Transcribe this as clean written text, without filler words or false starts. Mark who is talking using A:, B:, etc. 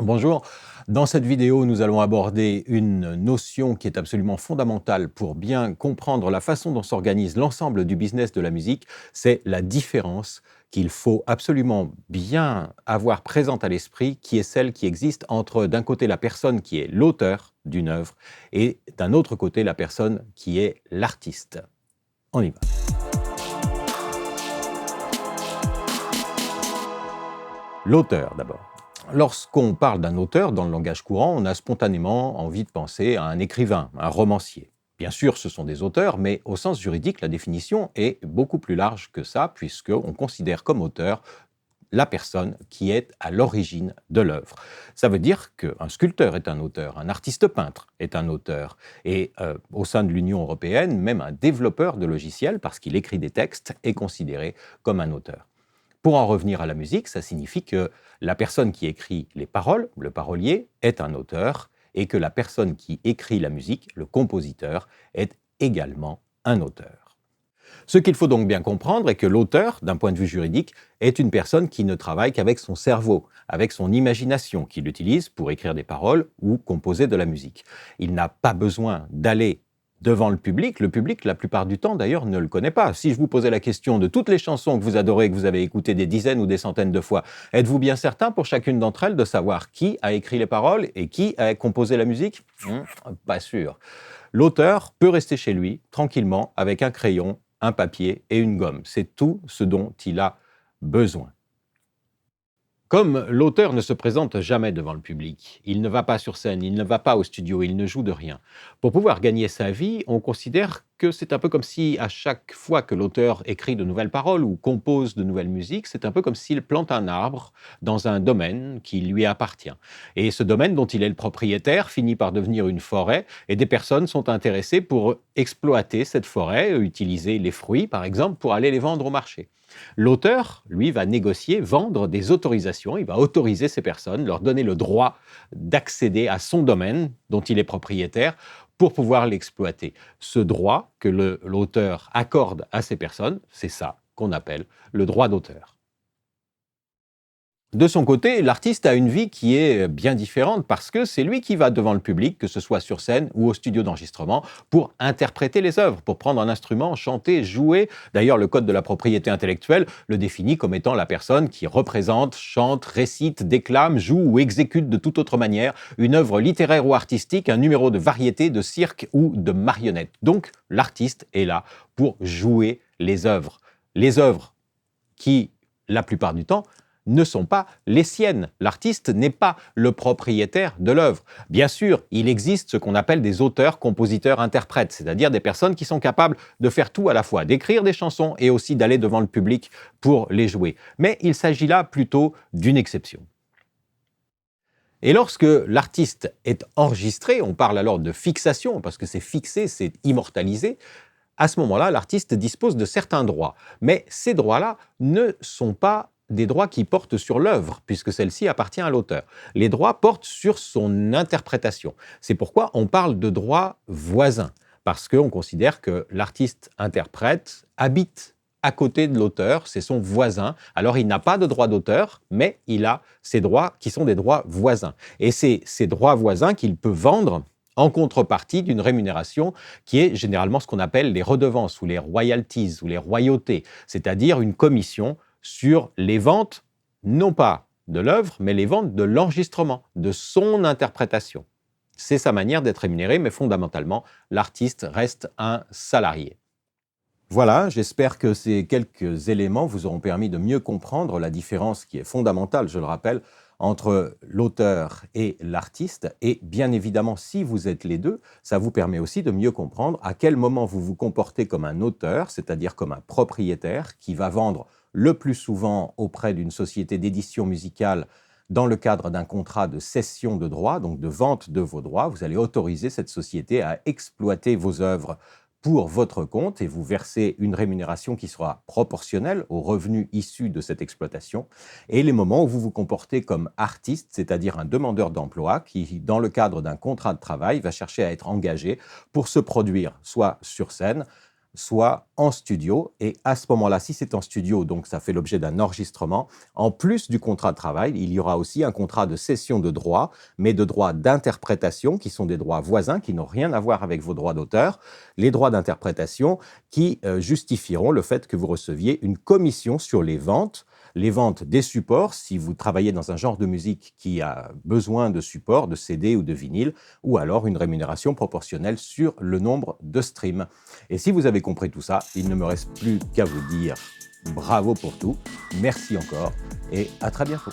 A: Bonjour, dans cette vidéo, nous allons aborder une notion qui est absolument fondamentale pour bien comprendre la façon dont s'organise l'ensemble du business de la musique, c'est la différence qu'il faut absolument bien avoir présente à l'esprit, qui est celle qui existe entre d'un côté la personne qui est l'auteur d'une œuvre et d'un autre côté la personne qui est l'artiste. On y va. L'auteur d'abord. Lorsqu'on parle d'un auteur dans le langage courant, on a spontanément envie de penser à un écrivain, un romancier. Bien sûr, ce sont des auteurs, mais au sens juridique, la définition est beaucoup plus large que ça, puisqu'on considère comme auteur la personne qui est à l'origine de l'œuvre. Ça veut dire qu'un sculpteur est un auteur, un artiste peintre est un auteur, et au sein de l'Union européenne, même un développeur de logiciels, parce qu'il écrit des textes, est considéré comme un auteur. Pour en revenir à la musique, ça signifie que la personne qui écrit les paroles, le parolier, est un auteur et que la personne qui écrit la musique, le compositeur, est également un auteur. Ce qu'il faut donc bien comprendre est que l'auteur, d'un point de vue juridique, est une personne qui ne travaille qu'avec son cerveau, avec son imagination, qu'il utilise pour écrire des paroles ou composer de la musique. Il n'a pas besoin d'aller devant le public, la plupart du temps d'ailleurs, ne le connaît pas. Si je vous posais la question de toutes les chansons que vous adorez, que vous avez écoutées des dizaines ou des centaines de fois, êtes-vous bien certain pour chacune d'entre elles de savoir qui a écrit les paroles et qui a composé la musique ? Pas sûr. L'auteur peut rester chez lui, tranquillement, avec un crayon, un papier et une gomme. C'est tout ce dont il a besoin. Comme l'auteur ne se présente jamais devant le public, il ne va pas sur scène, il ne va pas au studio, il ne joue de rien. Pour pouvoir gagner sa vie, on considère que c'est un peu comme si à chaque fois que l'auteur écrit de nouvelles paroles ou compose de nouvelles musiques, c'est un peu comme s'il plante un arbre dans un domaine qui lui appartient. Et ce domaine dont il est le propriétaire finit par devenir une forêt et des personnes sont intéressées pour exploiter cette forêt, utiliser les fruits par exemple pour aller les vendre au marché. L'auteur, lui, va négocier, vendre des autorisations, il va autoriser ces personnes, leur donner le droit d'accéder à son domaine dont il est propriétaire pour pouvoir l'exploiter. Ce droit que l'auteur accorde à ces personnes, c'est ça qu'on appelle le droit d'auteur. De son côté, l'artiste a une vie qui est bien différente parce que c'est lui qui va devant le public, que ce soit sur scène ou au studio d'enregistrement, pour interpréter les œuvres, pour prendre un instrument, chanter, jouer. D'ailleurs, le code de la propriété intellectuelle le définit comme étant la personne qui représente, chante, récite, déclame, joue ou exécute de toute autre manière une œuvre littéraire ou artistique, un numéro de variété, de cirque ou de marionnette. Donc, l'artiste est là pour jouer les œuvres. Les œuvres qui, la plupart du temps, ne sont pas les siennes. L'artiste n'est pas le propriétaire de l'œuvre. Bien sûr, il existe ce qu'on appelle des auteurs, compositeurs, interprètes, c'est-à-dire des personnes qui sont capables de faire tout à la fois, d'écrire des chansons et aussi d'aller devant le public pour les jouer. Mais il s'agit là plutôt d'une exception. Et lorsque l'artiste est enregistré, on parle alors de fixation, parce que c'est fixé, c'est immortalisé, à ce moment-là, l'artiste dispose de certains droits. Mais ces droits-là ne sont pas des droits qui portent sur l'œuvre, puisque celle-ci appartient à l'auteur. Les droits portent sur son interprétation. C'est pourquoi on parle de droits voisins, parce qu'on considère que l'artiste-interprète habite à côté de l'auteur, c'est son voisin. Alors il n'a pas de droit d'auteur, mais il a ces droits qui sont des droits voisins. Et c'est ces droits voisins qu'il peut vendre en contrepartie d'une rémunération qui est généralement ce qu'on appelle les redevances ou les royalties ou les royautés, c'est-à-dire une commission sur les ventes, non pas de l'œuvre, mais les ventes de l'enregistrement, de son interprétation. C'est sa manière d'être rémunéré, mais fondamentalement, l'artiste reste un salarié. Voilà, j'espère que ces quelques éléments vous auront permis de mieux comprendre la différence qui est fondamentale, je le rappelle, entre l'auteur et l'artiste. Et bien évidemment, si vous êtes les deux, ça vous permet aussi de mieux comprendre à quel moment vous vous comportez comme un auteur, c'est-à-dire comme un propriétaire qui va vendre le plus souvent auprès d'une société d'édition musicale dans le cadre d'un contrat de cession de droits, donc de vente de vos droits. Vous allez autoriser cette société à exploiter vos œuvres pour votre compte et vous versez une rémunération qui sera proportionnelle aux revenus issus de cette exploitation. Et les moments où vous vous comportez comme artiste, c'est-à-dire un demandeur d'emploi qui, dans le cadre d'un contrat de travail, va chercher à être engagé pour se produire soit sur scène, soit en studio. Et à ce moment-là, si c'est en studio, donc ça fait l'objet d'un enregistrement, en plus du contrat de travail, il y aura aussi un contrat de cession de droits, mais de droits d'interprétation, qui sont des droits voisins, qui n'ont rien à voir avec vos droits d'auteur. Les droits d'interprétation qui justifieront le fait que vous receviez une commission sur les ventes des supports, si vous travaillez dans un genre de musique qui a besoin de supports, de CD ou de vinyle, ou alors une rémunération proportionnelle sur le nombre de streams. Et si vous avez compris tout ça, il ne me reste plus qu'à vous dire bravo pour tout, merci encore et à très bientôt.